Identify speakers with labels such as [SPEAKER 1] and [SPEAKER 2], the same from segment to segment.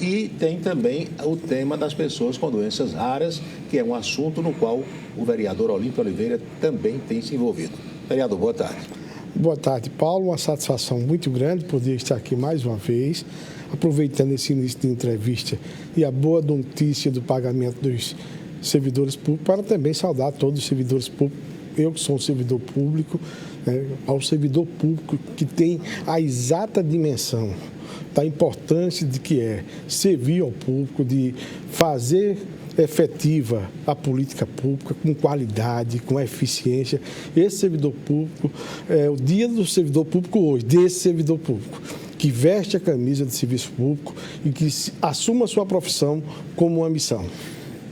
[SPEAKER 1] E tem também o tema das pessoas com doenças raras, que é um assunto no qual o vereador Olímpio Oliveira também tem se envolvido. Vereador, boa tarde.
[SPEAKER 2] Boa tarde, Paulo. Uma satisfação muito grande poder estar aqui mais uma vez, aproveitando esse início de entrevista e a boa notícia do pagamento dos servidores públicos, para também saudar todos os servidores públicos. Eu que sou um servidor público, ao servidor público que tem a exata dimensão da importância de que é servir ao público, de fazer efetiva a política pública com qualidade, com eficiência. Esse servidor público, é o dia do servidor público hoje, desse servidor público, que veste a camisa de serviço público e que assuma a sua profissão como uma missão.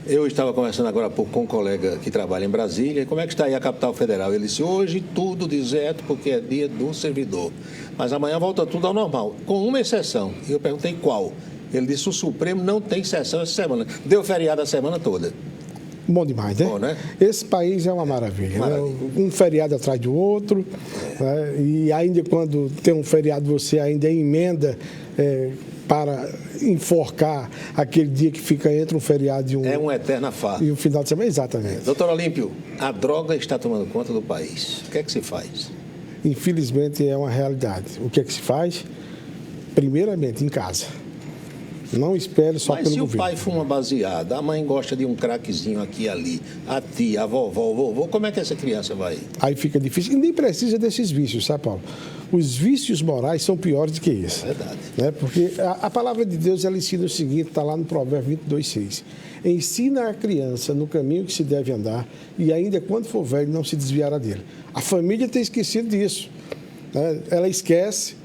[SPEAKER 1] Eu estava conversando agora há pouco com um colega que trabalha em Brasília. Como é que está aí a capital federal? Ele disse, hoje tudo deserto porque é dia do servidor. Mas amanhã volta tudo ao normal, com uma exceção. E eu perguntei qual. Ele disse, o Supremo não tem sessão essa semana. Deu feriado a semana toda.
[SPEAKER 2] Bom demais, né?
[SPEAKER 1] Bom, né?
[SPEAKER 2] Esse país é uma maravilha. Né? Um feriado atrás do outro. Né? E ainda quando tem um feriado, você ainda emenda para enforcar aquele dia que fica entre um feriado e um...
[SPEAKER 1] É uma eterna farra.
[SPEAKER 2] E um final de semana, exatamente.
[SPEAKER 1] Doutor Olímpio, a droga está tomando conta do país. O que é que se faz?
[SPEAKER 2] Infelizmente, é uma realidade. O que é que se faz? Primeiramente, em casa. Não espere só pelo governo. Mas se o pai fuma baseado,
[SPEAKER 1] a mãe gosta de um craquezinho aqui e ali, a tia, a vovó, o vovô, como é que essa criança vai?
[SPEAKER 2] Aí fica difícil. E nem precisa desses vícios, sabe, Paulo? Os vícios morais são piores do que esse.
[SPEAKER 1] Verdade.
[SPEAKER 2] Né? Porque a palavra de Deus, ela ensina o seguinte, está lá no Provérbio 22:6. Ensina a criança no caminho que se deve andar e ainda quando for velho não se desviará dele. A família tem esquecido disso. Né? Ela esquece.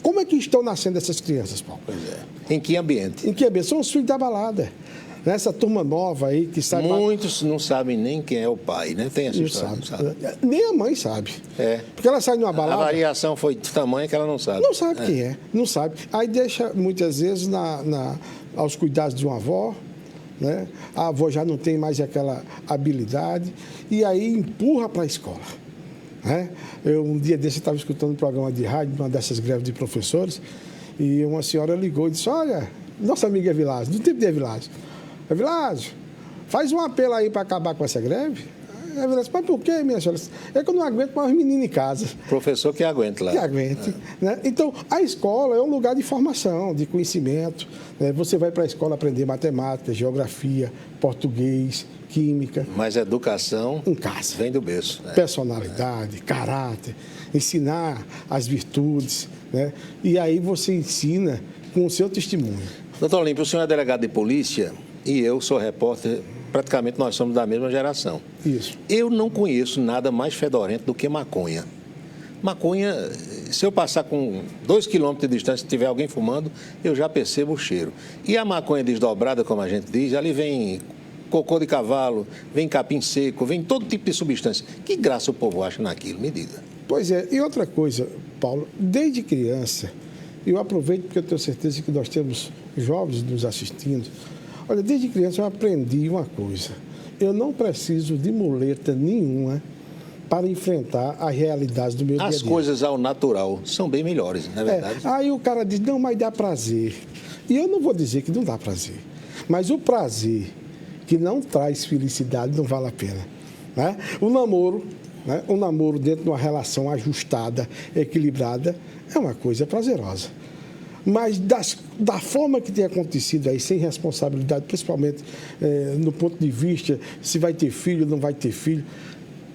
[SPEAKER 2] Como é que estão nascendo essas crianças, Paulo?
[SPEAKER 1] Pois é. Em que ambiente?
[SPEAKER 2] Em que ambiente? São os filhos da balada. Essa turma nova aí que sabe...
[SPEAKER 1] Muitos não sabem nem quem é o pai, né? Tem essa história, não sabe.
[SPEAKER 2] Nem a mãe sabe.
[SPEAKER 1] É.
[SPEAKER 2] Porque ela sai numa balada...
[SPEAKER 1] A variação foi de tamanho que ela não sabe.
[SPEAKER 2] Não sabe quem é, não sabe. Aí deixa, muitas vezes, aos cuidados de uma avó, né? A avó já não tem mais aquela habilidade e aí empurra para a escola. Um dia desse eu estava escutando um programa de rádio, uma dessas greves de professores, e uma senhora ligou e disse, olha, nossa amiga Evilásio, do tempo de Evilásio, Evilásio, faz um apelo aí para acabar com essa greve. Evilásio, mas por quê, minha senhora? É que eu não aguento mais os meninos em casa.
[SPEAKER 1] Professor que aguente lá.
[SPEAKER 2] Que aguente. Né? Então, a escola é um lugar de formação, de conhecimento. Né? Você vai para a escola aprender matemática, geografia, português, química.
[SPEAKER 1] Mas educação
[SPEAKER 2] em casa.
[SPEAKER 1] Vem do berço. Né?
[SPEAKER 2] Personalidade, caráter, ensinar as virtudes. Né? E aí você ensina com o seu testemunho.
[SPEAKER 1] Doutor Olímpio, o senhor é delegado de polícia e eu sou repórter, praticamente nós somos da mesma geração.
[SPEAKER 2] Isso.
[SPEAKER 1] Eu não conheço nada mais fedorento do que maconha. Maconha, se eu passar com 2 quilômetros de distância e tiver alguém fumando, eu já percebo o cheiro. E a maconha desdobrada, como a gente diz, ali vem cocô de cavalo, vem capim seco, vem todo tipo de substância. Que graça o povo acha naquilo, me diga.
[SPEAKER 2] Pois é, e outra coisa, Paulo, desde criança, eu aproveito porque eu tenho certeza que nós temos jovens nos assistindo. Olha, desde criança eu aprendi uma coisa. Eu não preciso de muleta nenhuma para enfrentar a realidade do meu dia a dia.
[SPEAKER 1] As coisas ao natural são bem melhores, não é verdade?
[SPEAKER 2] Aí o cara diz, não, mas dá prazer. E eu não vou dizer que não dá prazer. Mas o prazer que não traz felicidade não vale a pena. Né? O namoro dentro de uma relação ajustada, equilibrada, é uma coisa prazerosa. Mas da forma que tem acontecido aí, sem responsabilidade, principalmente no ponto de vista se vai ter filho ou não vai ter filho,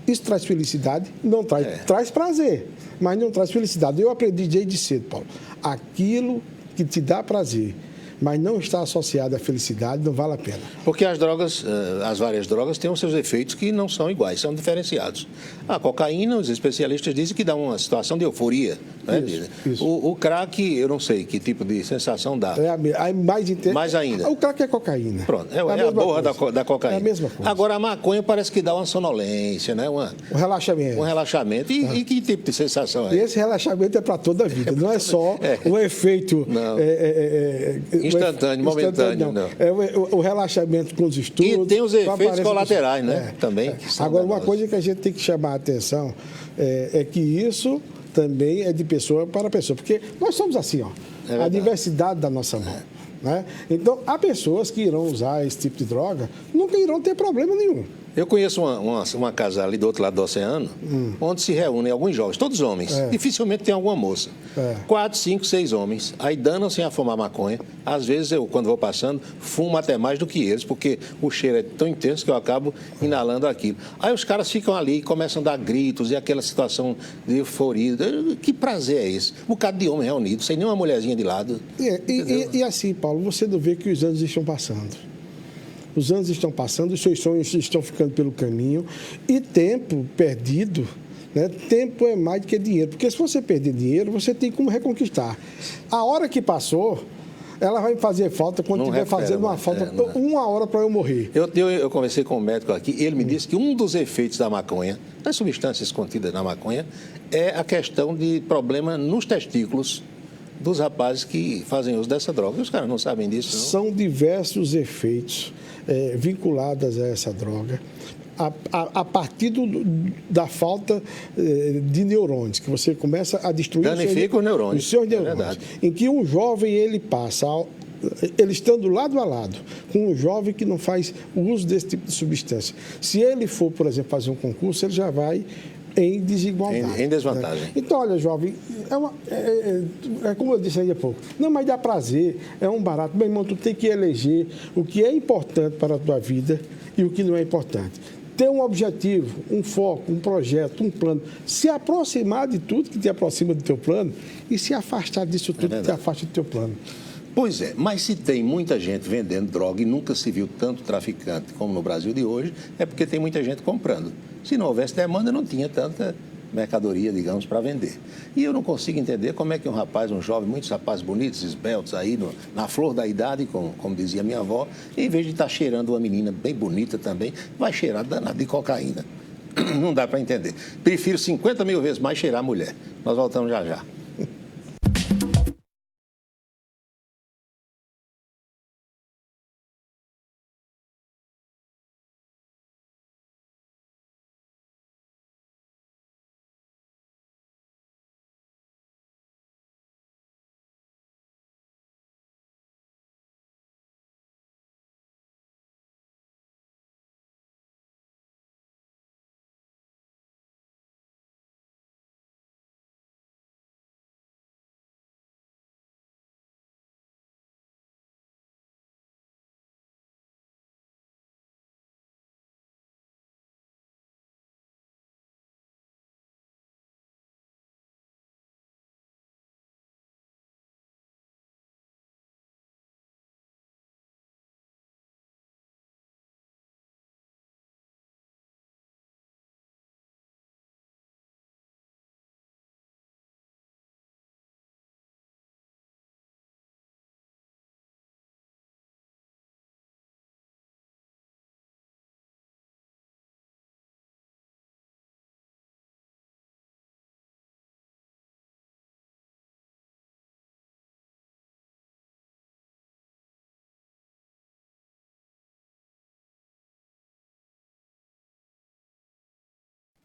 [SPEAKER 2] isso traz felicidade? Não traz. Traz prazer, mas não traz felicidade. Eu aprendi desde cedo, Paulo. Aquilo que te dá prazer, mas não está associado à felicidade, não vale a pena.
[SPEAKER 1] Porque as drogas, as várias drogas, têm os seus efeitos que não são iguais, são diferenciados. A cocaína, os especialistas dizem que dá uma situação de euforia. Né?
[SPEAKER 2] Isso.
[SPEAKER 1] O crack, eu não sei que tipo de sensação dá.
[SPEAKER 2] Mais
[SPEAKER 1] ainda.
[SPEAKER 2] O crack é cocaína.
[SPEAKER 1] Pronto, é a borra da cocaína.
[SPEAKER 2] É a mesma coisa.
[SPEAKER 1] Agora, a maconha parece que dá uma sonolência, né? Um
[SPEAKER 2] relaxamento.
[SPEAKER 1] Um relaxamento. E que tipo de sensação é?
[SPEAKER 2] Esse relaxamento é para toda a vida, não é só o efeito...
[SPEAKER 1] Instantâneo, momentâneo. Não.
[SPEAKER 2] É o relaxamento com os estudos.
[SPEAKER 1] E tem os efeitos colaterais, né? Também.
[SPEAKER 2] Agora, uma coisa que a gente tem que chamar a atenção é que isso também é de pessoa para pessoa. Porque nós somos assim, ó. a diversidade da nossa mão. Né? Então, há pessoas que irão usar esse tipo de droga, nunca irão ter problema nenhum.
[SPEAKER 1] Eu conheço uma casa ali do outro lado do oceano, onde se reúnem alguns jovens, todos homens. Dificilmente tem alguma moça. 4, 5, 6 homens. Aí danam-se a fumar maconha. Às vezes eu, quando vou passando, fumo até mais do que eles, porque o cheiro é tão intenso que eu acabo inalando aquilo. Aí os caras ficam ali e começam a dar gritos e aquela situação de euforia. Que prazer é esse? Um bocado de homem reunido, sem nenhuma mulherzinha de lado.
[SPEAKER 2] E assim, Paulo, você não vê que os anos estão passando. Os anos estão passando, os seus sonhos estão ficando pelo caminho e tempo perdido, né? Tempo é mais do que dinheiro, porque se você perder dinheiro, você tem como reconquistar. A hora que passou, ela vai fazer falta quando estiver fazendo uma falta, uma hora para eu morrer.
[SPEAKER 1] Eu conversei com um médico aqui e ele me disse que um dos efeitos da maconha, das substâncias contidas na maconha, é a questão de problema nos testículos dos rapazes que fazem uso dessa droga. E os caras não sabem disso, não?
[SPEAKER 2] São diversos efeitos vinculados a essa droga. A partir da falta de neurônios, que você começa a destruir
[SPEAKER 1] danifica os neurônios.
[SPEAKER 2] Os seus neurônios. Em que um jovem, ele passa, ele estando lado a lado com um jovem que não faz uso desse tipo de substância. Se ele for, por exemplo, fazer um concurso, ele já vai em desigualdade.
[SPEAKER 1] Em desvantagem.
[SPEAKER 2] Né? Então, olha, jovem, é como eu disse aí há pouco, não, mas dá prazer, é um barato. Meu irmão, tu tem que eleger o que é importante para a tua vida e o que não é importante. Ter um objetivo, um foco, um projeto, um plano, se aproximar de tudo que te aproxima do teu plano e se afastar disso tudo que te afasta do teu plano.
[SPEAKER 1] Pois é, mas se tem muita gente vendendo droga e nunca se viu tanto traficante como no Brasil de hoje, é porque tem muita gente comprando. Se não houvesse demanda, não tinha tanta mercadoria, digamos, para vender. E eu não consigo entender como é que um rapaz, um jovem, muitos rapazes bonitos, esbeltos aí, na flor da idade, como dizia minha avó, em vez de estar cheirando uma menina bem bonita também, vai cheirar danado de cocaína. Não dá para entender. Prefiro 50 mil vezes mais cheirar mulher. Nós voltamos já já.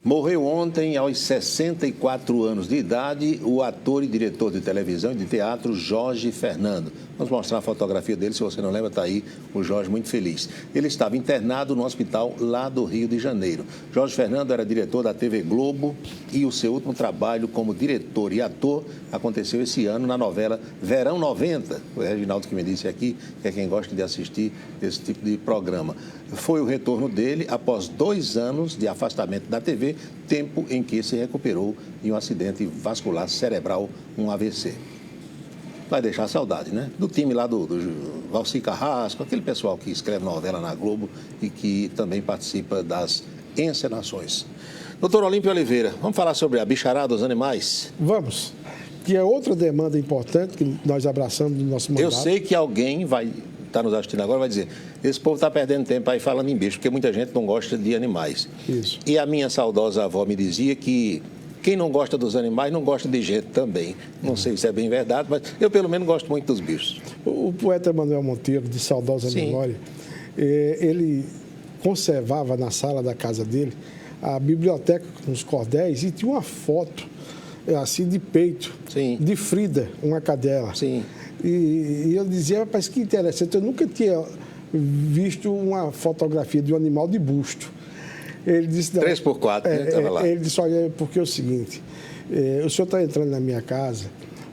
[SPEAKER 1] Morreu ontem, aos 64 anos de idade, o ator e diretor de televisão e de teatro Jorge Fernando. Vamos mostrar a fotografia dele, se você não lembra, está aí o Jorge muito feliz. Ele estava internado no hospital lá do Rio de Janeiro. Jorge Fernando era diretor da TV Globo e o seu último trabalho como diretor e ator aconteceu esse ano na novela Verão 90. Foi o Reginaldo que me disse aqui, que é quem gosta de assistir esse tipo de programa. Foi o retorno dele após 2 anos de afastamento da TV, tempo em que se recuperou em um acidente vascular cerebral, um AVC. Vai deixar saudade, né? Do time lá do Valci Carrasco, aquele pessoal que escreve novela na Globo e que também participa das encenações. Doutor Olímpio Oliveira, vamos falar sobre a bicharada dos animais?
[SPEAKER 2] Vamos. Que é outra demanda importante que nós abraçamos no nosso mandato.
[SPEAKER 1] Eu sei que alguém vai estar nos assistindo agora vai dizer, esse povo está perdendo tempo aí falando em bicho, porque muita gente não gosta de animais.
[SPEAKER 2] Isso.
[SPEAKER 1] E a minha saudosa avó me dizia que quem não gosta dos animais não gosta de gente também. Não sei se é bem verdade, mas eu pelo menos gosto muito dos bichos.
[SPEAKER 2] O poeta Manuel Monteiro, de saudosa memória, ele conservava na sala da casa dele a biblioteca com os cordéis e tinha uma foto assim, de peito,
[SPEAKER 1] Sim.
[SPEAKER 2] de Frida, uma cadela.
[SPEAKER 1] Sim.
[SPEAKER 2] E eu dizia, rapaz, que interessante, eu nunca tinha visto uma fotografia de um animal de busto. Ele disse...
[SPEAKER 1] 3x4, né? Estava lá.
[SPEAKER 2] Ele disse, olha, porque é o seguinte, o senhor está entrando na minha casa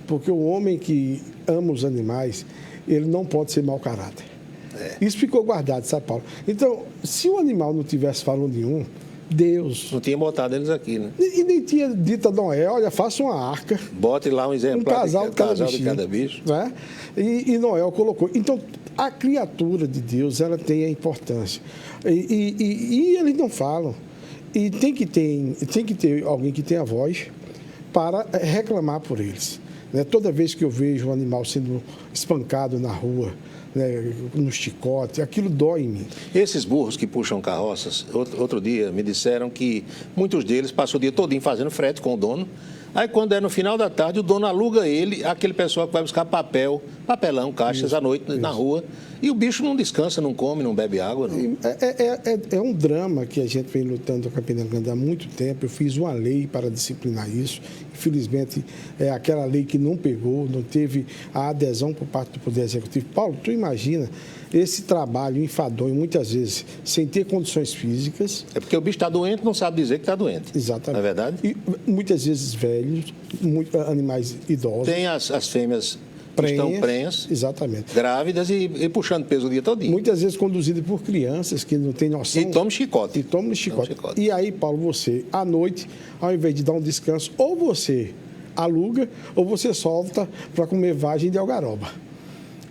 [SPEAKER 2] porque o homem que ama os animais, ele não pode ser mau caráter. Isso ficou guardado, sabe, Paulo? Então, se o animal não tivesse valor nenhum, Deus...
[SPEAKER 1] Não tinha botado eles aqui, né?
[SPEAKER 2] E nem tinha dito a Noé, olha, faça uma arca.
[SPEAKER 1] Bote lá um exemplar
[SPEAKER 2] casal
[SPEAKER 1] de cada bicho.
[SPEAKER 2] Né? E Noé colocou. Então, a criatura de Deus, ela tem a importância. E eles não falam. E tem que ter alguém que tenha voz para reclamar por eles. Né? Toda vez que eu vejo um animal sendo espancado na rua, né, no chicote, aquilo dói em mim.
[SPEAKER 1] Esses burros que puxam carroças, outro dia me disseram que muitos deles passam o dia todinho fazendo frete com o dono. Aí, quando é no final da tarde, o dono aluga ele, aquele pessoal que vai buscar papelão, caixas à noite na rua. E o bicho não descansa, não come, não bebe água. Não.
[SPEAKER 2] É um drama que a gente vem lutando com a Campina Grande há muito tempo. Eu fiz uma lei para disciplinar isso. Infelizmente, aquela lei que não pegou, não teve a adesão por parte do Poder Executivo. Paulo, tu imagina esse trabalho enfadonho, muitas vezes, sem ter condições físicas.
[SPEAKER 1] É porque o bicho está doente, não sabe dizer que está doente.
[SPEAKER 2] Exatamente.
[SPEAKER 1] Não é verdade?
[SPEAKER 2] E muitas vezes velhos, animais idosos.
[SPEAKER 1] Tem as fêmeas que estão prenhas,
[SPEAKER 2] exatamente,
[SPEAKER 1] grávidas e puxando peso o dia todinho.
[SPEAKER 2] Muitas vezes conduzidas por crianças que não têm noção.
[SPEAKER 1] E tomam chicote.
[SPEAKER 2] E tomam chicote. E aí, Paulo, você, à noite, ao invés de dar um descanso, ou você aluga, ou você solta para comer vagem de algaroba.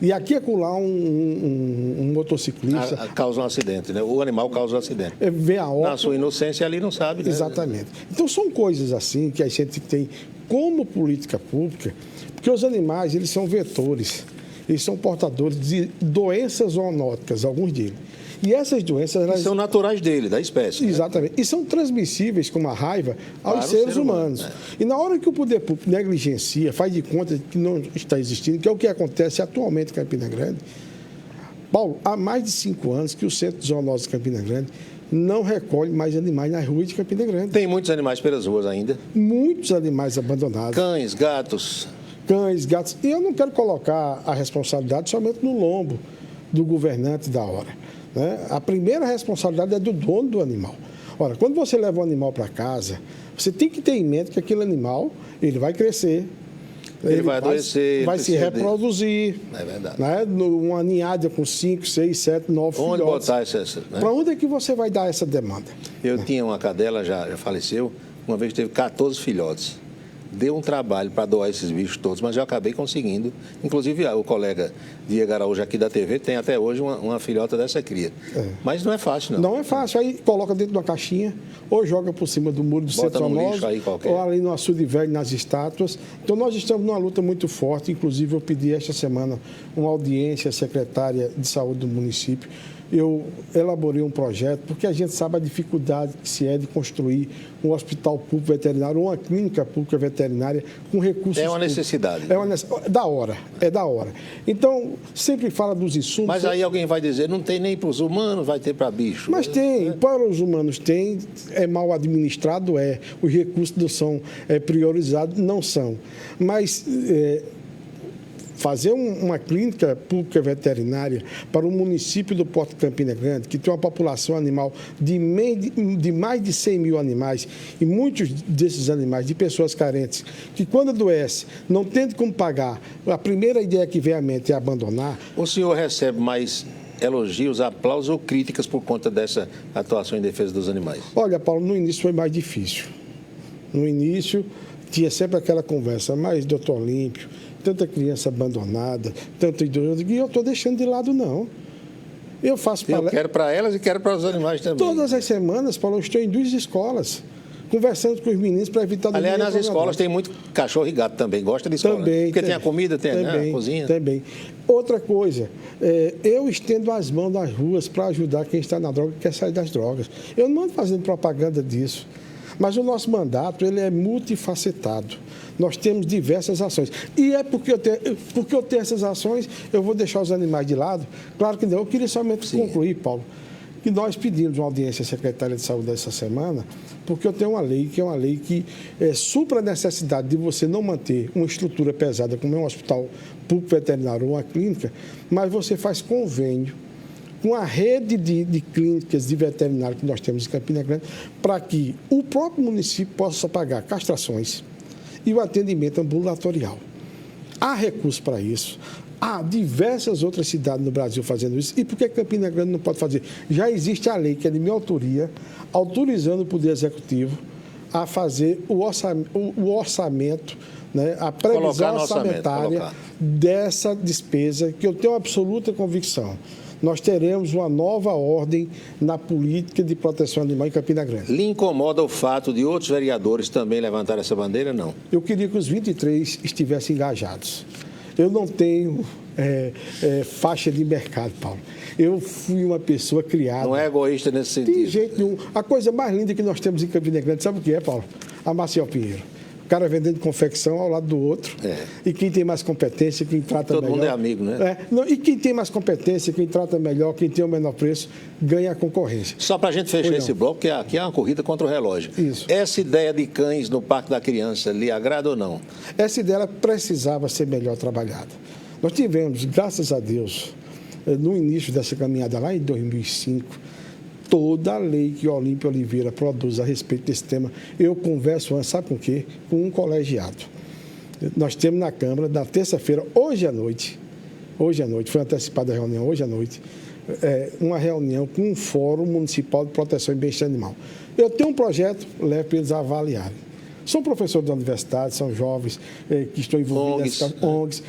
[SPEAKER 2] E aqui acolá um motociclista...
[SPEAKER 1] Causa um acidente, né? O animal causa um acidente.
[SPEAKER 2] Vê a hora...
[SPEAKER 1] Na sua inocência ali não sabe, né?
[SPEAKER 2] Exatamente. Então, são coisas assim que a gente tem como política pública, porque os animais, eles são vetores, eles são portadores de doenças zoonóticas, alguns deles. E essas doenças... Elas...
[SPEAKER 1] são naturais dele, da espécie.
[SPEAKER 2] Exatamente. Né? E são transmissíveis, como a raiva, aos seres humanos.
[SPEAKER 1] Né?
[SPEAKER 2] E na hora que o poder público negligencia, faz de conta que não está existindo, que é o que acontece atualmente em Campina Grande. Paulo, há mais de 5 anos que o Centro Zoológico de Campina Grande não recolhe mais animais nas ruas de Campina Grande.
[SPEAKER 1] Tem muitos animais pelas ruas ainda.
[SPEAKER 2] Muitos animais abandonados.
[SPEAKER 1] Cães, gatos.
[SPEAKER 2] E eu não quero colocar a responsabilidade somente no lombo do governante da hora. Né? A primeira responsabilidade é do dono do animal. Ora, quando você leva um animal para casa, você tem que ter em mente que aquele animal ele vai crescer,
[SPEAKER 1] ele vai adoecer,
[SPEAKER 2] vai se reproduzir.
[SPEAKER 1] É verdade.
[SPEAKER 2] Né? Uma ninhada com 5, 6, 7, 9 filhotes.
[SPEAKER 1] Onde botar essa? Né?
[SPEAKER 2] Para onde é que você vai dar essa demanda?
[SPEAKER 1] Eu tinha uma cadela, já faleceu, uma vez teve 14 filhotes. Deu um trabalho para doar esses bichos todos, mas eu acabei conseguindo. Inclusive, o colega Diego Araújo aqui da TV tem até hoje uma filhota dessa cria. Mas não é fácil, não.
[SPEAKER 2] Não é fácil. Aí coloca dentro de uma caixinha, ou joga por cima do muro do Centro Zoológico, ou ali no açude velho, nas estátuas. Então, nós estamos numa luta muito forte. Inclusive, eu pedi esta semana uma audiência à secretária de saúde do município. Eu elaborei um projeto, porque a gente sabe a dificuldade que se é de construir um hospital público veterinário, uma clínica pública veterinária com recursos
[SPEAKER 1] É uma necessidade.
[SPEAKER 2] Da hora. Então, sempre fala dos insumos...
[SPEAKER 1] Mas aí alguém vai dizer, não tem nem para os humanos, vai ter para bicho.
[SPEAKER 2] Mas tem, para os humanos tem, é mal administrado, os recursos não são priorizados, não são. Mas... fazer uma clínica pública veterinária para o município do Porto de Campina Grande, que tem uma população animal de mais de 100 mil animais, e muitos desses animais de pessoas carentes, que quando adoece, não tendo como pagar, a primeira ideia que vem à mente é abandonar.
[SPEAKER 1] O senhor recebe mais elogios, aplausos ou críticas por conta dessa atuação em defesa dos animais?
[SPEAKER 2] Olha, Paulo, no início foi mais difícil. No início tinha sempre aquela conversa, mas doutor Olímpio, tanta criança abandonada, tanto idoso, e eu estou deixando de lado, não. Eu
[SPEAKER 1] quero para elas e quero para os animais também.
[SPEAKER 2] Todas as semanas, Paulo, eu estou em 2 escolas, conversando com os meninos para evitar...
[SPEAKER 1] Aliás, nas escolas tem muito cachorro e gato também, gosta de escola.
[SPEAKER 2] Também.
[SPEAKER 1] Porque tem a comida, tem a cozinha.
[SPEAKER 2] Também. Outra coisa, eu estendo as mãos nas ruas para ajudar quem está na droga e quer sair das drogas. Eu não ando fazendo propaganda disso. Mas o nosso mandato ele é multifacetado. Nós temos diversas ações. E é porque eu tenho essas ações, eu vou deixar os animais de lado? Claro que não. Eu queria somente concluir, Paulo, que nós pedimos uma audiência à Secretaria de Saúde essa semana, porque eu tenho uma lei que supra a necessidade de você não manter uma estrutura pesada, como é um hospital público veterinário ou uma clínica, mas você faz convênio com a rede de clínicas de veterinário que nós temos em Campina Grande, para que o próprio município possa pagar castrações e o atendimento ambulatorial. Há recursos para isso. Há diversas outras cidades no Brasil fazendo isso. E por que Campina Grande não pode fazer? Já existe a lei, que é de minha autoria, autorizando o Poder Executivo a fazer o orçamento, né, a previsão orçamentária dessa despesa, que eu tenho absoluta convicção. Nós teremos uma nova ordem na política de proteção animal em Campina Grande.
[SPEAKER 1] Lhe incomoda o fato de outros vereadores também levantarem essa bandeira, não?
[SPEAKER 2] Eu queria que os 23 estivessem engajados. Eu não tenho faixa de mercado, Paulo. Eu fui uma pessoa criada...
[SPEAKER 1] Não é egoísta nesse sentido?
[SPEAKER 2] De jeito nenhum. A coisa mais linda que nós temos em Campina Grande, sabe o que é, Paulo? A Maciel Pinheiro. O cara vendendo confecção ao lado do outro. E quem tem mais competência, quem trata melhor...
[SPEAKER 1] Todo mundo é amigo, né?
[SPEAKER 2] E quem tem mais competência, quem trata melhor, quem tem o menor preço, ganha a concorrência.
[SPEAKER 1] Só para a gente fechar esse bloco, que aqui é uma corrida contra o relógio.
[SPEAKER 2] Isso.
[SPEAKER 1] Essa ideia de cães no Parque da Criança lhe agrada ou não?
[SPEAKER 2] Essa ideia precisava ser melhor trabalhada. Nós tivemos, graças a Deus, no início dessa caminhada, lá em 2005, toda a lei que Olímpio Oliveira produz a respeito desse tema, eu converso antes, sabe com o quê? Com um colegiado. Nós temos na Câmara, na terça-feira, hoje à noite, foi antecipada a reunião, hoje à noite, uma reunião com um Fórum Municipal de Proteção e Bem-Estar Animal. Eu tenho um projeto, levo para eles avaliarem. São professores da universidade, são jovens que estão envolvidos nessas ONGs.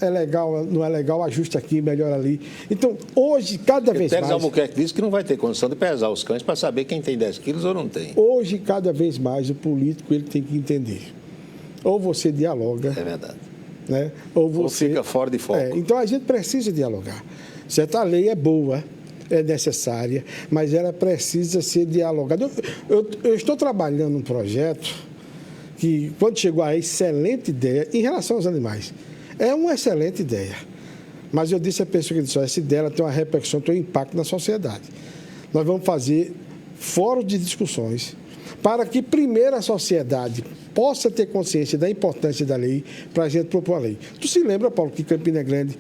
[SPEAKER 2] É legal, não é legal, ajuste aqui, melhora ali. Então, hoje, cada vez mais...
[SPEAKER 1] Teres Albuquerque disse que não vai ter condição de pesar os cães para saber quem tem 10 quilos ou não tem.
[SPEAKER 2] Hoje, cada vez mais, o político ele tem que entender. Ou você dialoga...
[SPEAKER 1] É verdade.
[SPEAKER 2] Né? Ou
[SPEAKER 1] fica fora de foco.
[SPEAKER 2] Então, a gente precisa dialogar. Certo? A lei é boa, é necessária, mas ela precisa ser dialogada. Eu estou trabalhando um projeto que, quando chegou a excelente ideia, em relação aos animais... É uma excelente ideia, mas eu disse à pessoa que disse, essa ideia tem uma repercussão, tem um impacto na sociedade. Nós vamos fazer fóruns de discussões para que, primeiro, a sociedade possa ter consciência da importância da lei para a gente propor a lei. Tu se lembra, Paulo, que Campina Grande,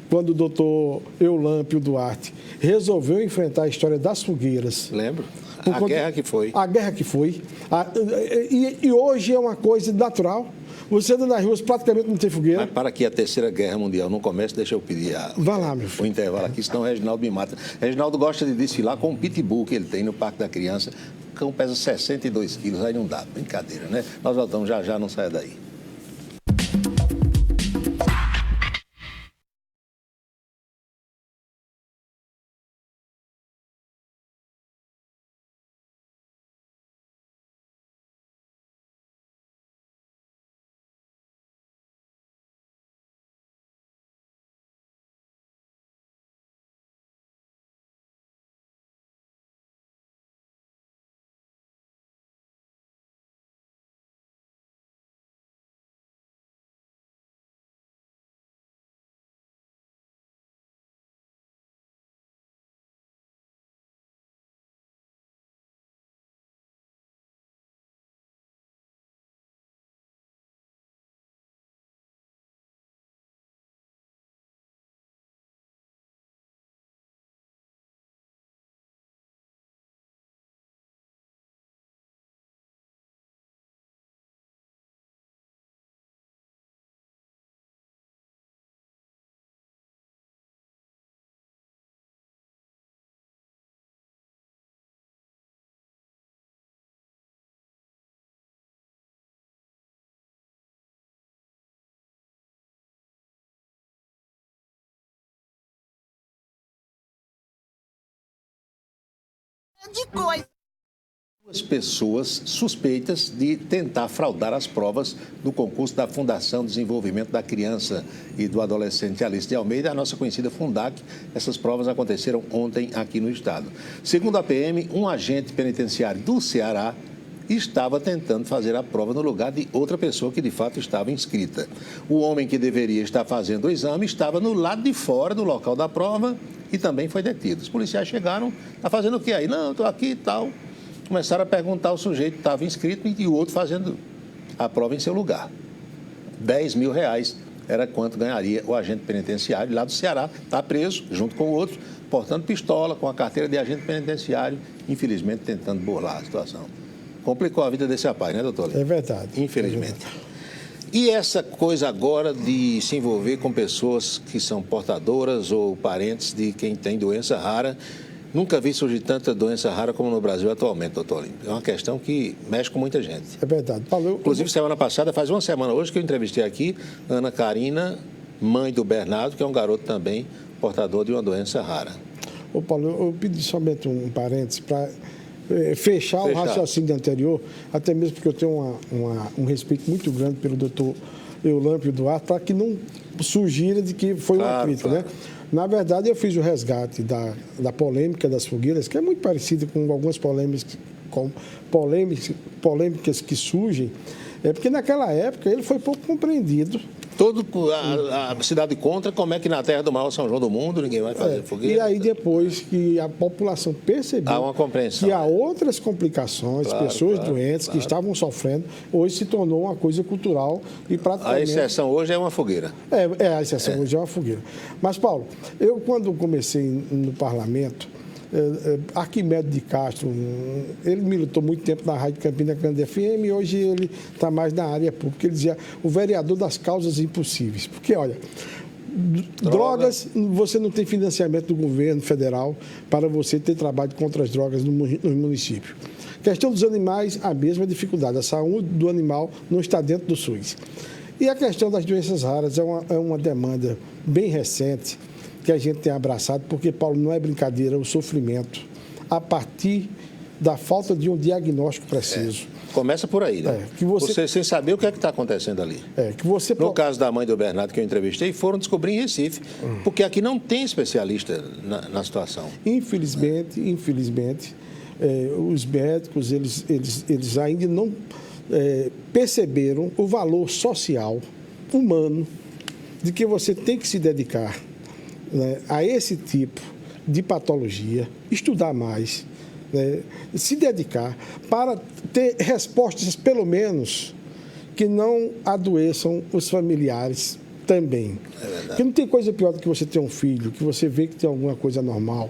[SPEAKER 2] quando o doutor Eulâmpio Duarte resolveu enfrentar a história das fogueiras...
[SPEAKER 1] Lembro. A guerra que foi.
[SPEAKER 2] A guerra que foi. E hoje é uma coisa natural. Você anda nas ruas, praticamente não tem fogueira.
[SPEAKER 1] Mas para que a Terceira Guerra Mundial não comece, deixa eu pedir
[SPEAKER 2] Vai lá, meu filho.
[SPEAKER 1] o intervalo aqui, senão o Reginaldo me mata. Reginaldo gosta de desfilar com um pitbull que ele tem no Parque da Criança. O cão pesa 62 quilos, aí não dá. Brincadeira, né? Nós voltamos já, não saia daí.
[SPEAKER 3] De coisa.
[SPEAKER 1] Duas pessoas suspeitas de tentar fraudar as provas do concurso da Fundação Desenvolvimento da Criança e do Adolescente Alice de Almeida, a nossa conhecida Fundac. Essas provas aconteceram ontem aqui no estado. Segundo a PM, um agente penitenciário do Ceará estava tentando fazer a prova no lugar de outra pessoa que de fato estava inscrita. O homem que deveria estar fazendo o exame estava no lado de fora do local da prova e também foi detido. Os policiais chegaram, está fazendo o que aí? Não, estou aqui e tal. Começaram a perguntar, o sujeito estava inscrito e o outro fazendo a prova em seu lugar. R$10.000 era quanto ganharia o agente penitenciário lá do Ceará. Está preso, junto com o outro, portando pistola, com a carteira de agente penitenciário, infelizmente tentando burlar a situação. Complicou a vida desse rapaz, né, doutor?
[SPEAKER 2] É verdade.
[SPEAKER 1] Infelizmente.
[SPEAKER 2] É verdade.
[SPEAKER 1] E essa coisa agora de se envolver com pessoas que são portadoras ou parentes de quem tem doença rara, nunca vi surgir tanta doença rara como no Brasil atualmente, doutor Olímpio. É uma questão que mexe com muita gente.
[SPEAKER 2] É verdade. Paulo,
[SPEAKER 1] Inclusive, semana passada, faz uma semana hoje que eu entrevistei aqui Ana Karina, mãe do Bernardo, que é um garoto também portador de uma doença rara.
[SPEAKER 2] Ô, Paulo, eu pedi somente um parênteses para fechar o raciocínio anterior, até mesmo porque eu tenho um respeito muito grande pelo doutor Eulâmpio Duarte, para que não surgira de que foi uma crítica, né? Na verdade, eu fiz o resgate da polêmica das fogueiras, que é muito parecida com algumas polêmicas que surgem, porque naquela época ele foi pouco compreendido.
[SPEAKER 1] A cidade contra, como é que na terra do maior São João do mundo ninguém vai fazer fogueira?
[SPEAKER 2] E aí depois que a população percebeu
[SPEAKER 1] há uma compreensão,
[SPEAKER 2] que há outras complicações, pessoas doentes que estavam sofrendo, hoje se tornou uma coisa cultural e praticamente...
[SPEAKER 1] A exceção hoje é uma fogueira.
[SPEAKER 2] A exceção hoje é uma fogueira. Mas, Paulo, eu quando comecei no parlamento, Arquimedes de Castro, ele militou muito tempo na Rádio Campina Grande FM e hoje ele está mais na área pública. Ele dizia o vereador das causas impossíveis. Porque, olha, drogas, você não tem financiamento do governo federal para você ter trabalho contra as drogas no município. Questão dos animais, a mesma dificuldade. A saúde do animal não está dentro do SUS. E a questão das doenças raras é uma demanda bem recente, que a gente tem abraçado, porque, Paulo, não é brincadeira o sofrimento a partir da falta de um diagnóstico preciso.
[SPEAKER 1] Começa por aí, né? Você sem saber o que é que está acontecendo ali. No caso da mãe do Bernardo, que eu entrevistei, foram descobrir em Recife, porque aqui não tem especialista na situação.
[SPEAKER 2] Infelizmente, os médicos, eles ainda não perceberam o valor social, humano, de que você tem que se dedicar, né, a esse tipo de patologia, estudar mais, né, se dedicar para ter respostas, pelo menos, que não adoeçam os familiares também. Porque não tem coisa pior do que você ter um filho, que você vê que tem alguma coisa anormal,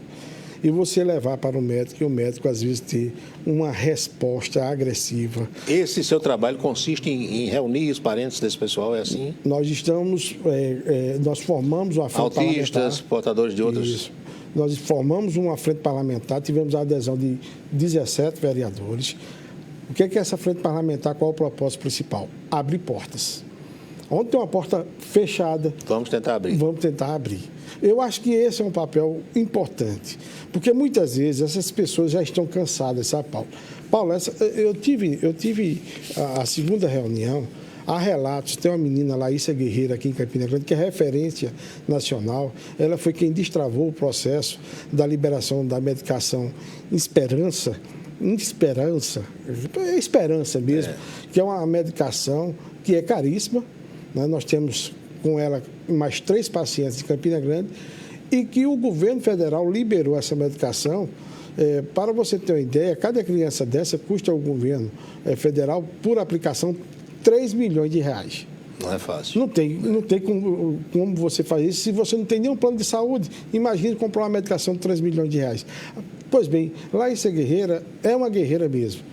[SPEAKER 2] e você levar para o médico, e o médico, às vezes, ter uma resposta agressiva.
[SPEAKER 1] Esse seu trabalho consiste em reunir os parentes desse pessoal, é assim?
[SPEAKER 2] Nós formamos uma frente parlamentar.
[SPEAKER 1] Autistas, portadores de outros...
[SPEAKER 2] Isso. Nós formamos uma frente parlamentar, tivemos a adesão de 17 vereadores. O que é essa frente parlamentar? Qual é o propósito principal? Abrir portas. Onde tem uma porta fechada...
[SPEAKER 1] Vamos tentar abrir.
[SPEAKER 2] Eu acho que esse é um papel importante, porque muitas vezes essas pessoas já estão cansadas, sabe, Paulo? Paulo, eu tive a segunda reunião, há relatos, tem uma menina, Laísa Guerreiro, aqui em Campina Grande, que é referência nacional, ela foi quem destravou o processo da liberação da medicação Esperança mesmo, que é uma medicação que é caríssima, né? Nós temos com ela mais 3 pacientes de Campina Grande, e que o governo federal liberou essa medicação. Para você ter uma ideia, cada criança dessa custa ao governo federal, por aplicação, R$3 milhões.
[SPEAKER 1] Não é fácil.
[SPEAKER 2] Não tem como você fazer isso se você não tem nenhum plano de saúde. Imagine comprar uma medicação de R$3 milhões. Pois bem, Laísa Guerreira é uma guerreira mesmo.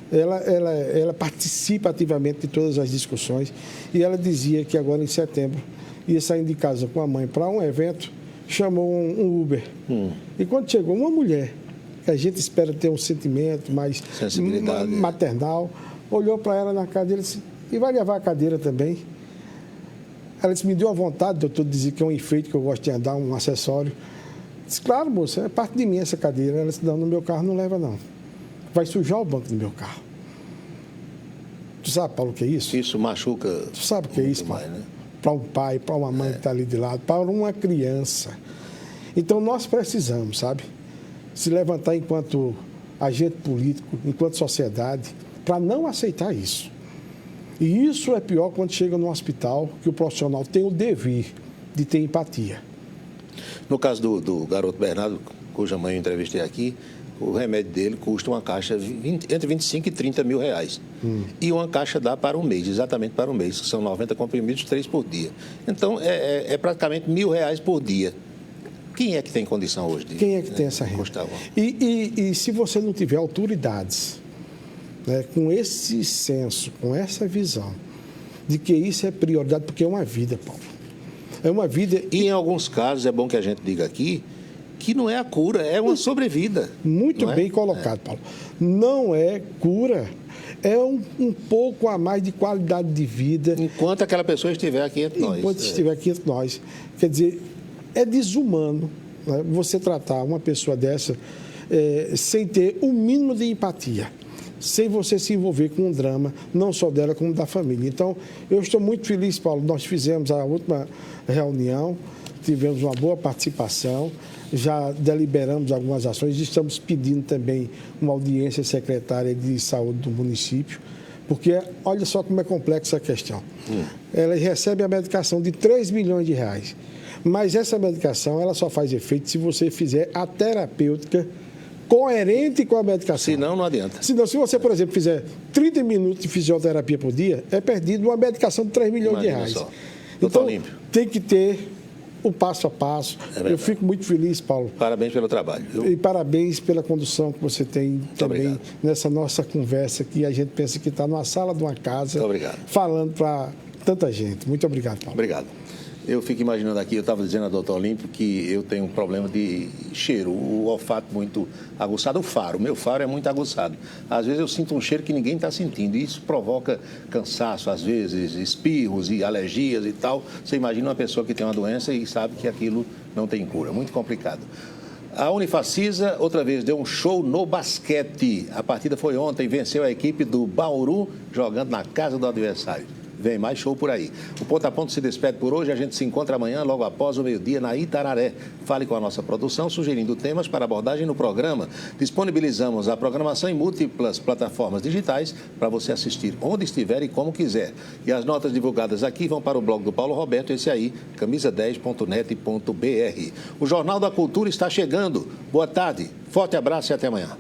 [SPEAKER 2] Ela participa ativamente de todas as discussões, e ela dizia que agora em setembro ia saindo de casa com a mãe para um evento, chamou um Uber. E quando chegou uma mulher, que a gente espera ter um sentimento mais maternal, olhou para ela na cadeira e disse: e vai levar a cadeira também? Ela disse: me deu a vontade, doutor, de dizer que é um enfeite que eu gosto de andar, um acessório. Disse: claro, moça, é parte de mim essa cadeira. Ela disse: não, no meu carro não leva, não. Vai sujar o banco do meu carro. Tu sabe, Paulo, o que é isso?
[SPEAKER 1] Isso machuca.
[SPEAKER 2] Tu sabe o que é isso, Paulo?
[SPEAKER 1] Né?
[SPEAKER 2] Para um pai, para uma mãe que está ali de lado, para uma criança. Então, nós precisamos, sabe, se levantar enquanto agente político, enquanto sociedade, para não aceitar isso. E isso é pior quando chega no hospital, que o profissional tem o dever de ter empatia.
[SPEAKER 1] No caso do garoto Bernardo, cuja mãe eu entrevistei aqui, o remédio dele custa uma caixa entre 25 e 30 mil reais. E uma caixa dá para um mês, exatamente para um mês, que são 90 comprimidos, 3 por dia. Então, é praticamente R$1.000 por dia. Quem é que tem condição hoje de...
[SPEAKER 2] Quem é que tem essa renda? E se você não tiver autoridades, né, com esse senso, com essa visão, de que isso é prioridade, porque é uma vida, Paulo. É uma vida...
[SPEAKER 1] E em alguns casos, é bom que a gente diga aqui, que não é a cura, é uma sobrevida.
[SPEAKER 2] Muito bem colocado, Paulo. Não é cura, é um pouco a mais de qualidade de vida.
[SPEAKER 1] Enquanto aquela pessoa estiver aqui entre nós.
[SPEAKER 2] Enquanto estiver aqui entre nós. Quer dizer, é desumano, né, você tratar uma pessoa dessa sem ter o mínimo de empatia, sem você se envolver com um drama, não só dela, como da família. Então, eu estou muito feliz, Paulo. Nós fizemos a última reunião, tivemos uma boa participação, já deliberamos algumas ações, estamos pedindo também uma audiência secretária de saúde do município, porque olha só como é complexa a questão. Ela recebe a medicação de 3 milhões de reais, mas essa medicação ela só faz efeito se você fizer a terapêutica coerente com a medicação.
[SPEAKER 1] Senão, não adianta.
[SPEAKER 2] Se você, por exemplo, fizer 30 minutos de fisioterapia por dia, é perdido uma medicação de 3 milhões de reais.
[SPEAKER 1] Só.
[SPEAKER 2] Então,
[SPEAKER 1] Olímpio,
[SPEAKER 2] tem que ter o passo a passo. Eu fico muito feliz, Paulo.
[SPEAKER 1] Parabéns pelo trabalho.
[SPEAKER 2] E parabéns pela condução que você tem
[SPEAKER 1] muito
[SPEAKER 2] também
[SPEAKER 1] obrigado.
[SPEAKER 2] Nessa nossa conversa, que a gente pensa que está numa sala de uma casa, falando para tanta gente. Muito obrigado, Paulo.
[SPEAKER 1] Obrigado. Eu fico imaginando aqui, eu estava dizendo ao doutor Olímpio que eu tenho um problema de cheiro, o olfato muito aguçado, o meu faro é muito aguçado. Às vezes eu sinto um cheiro que ninguém está sentindo e isso provoca cansaço, às vezes espirros e alergias e tal. Você imagina uma pessoa que tem uma doença e sabe que aquilo não tem cura, muito complicado. A Unifacisa, outra vez, deu um show no basquete. A partida foi ontem, venceu a equipe do Bauru, jogando na casa do adversário. Vem mais show por aí. O Ponto a Ponto se despede por hoje. A gente se encontra amanhã, logo após o meio-dia, na Itararé. Fale com a nossa produção, sugerindo temas para abordagem no programa. Disponibilizamos a programação em múltiplas plataformas digitais para você assistir onde estiver e como quiser. E as notas divulgadas aqui vão para o blog do Paulo Roberto, esse aí, camisa10.net.br. O Jornal da Cultura está chegando. Boa tarde, forte abraço e até amanhã.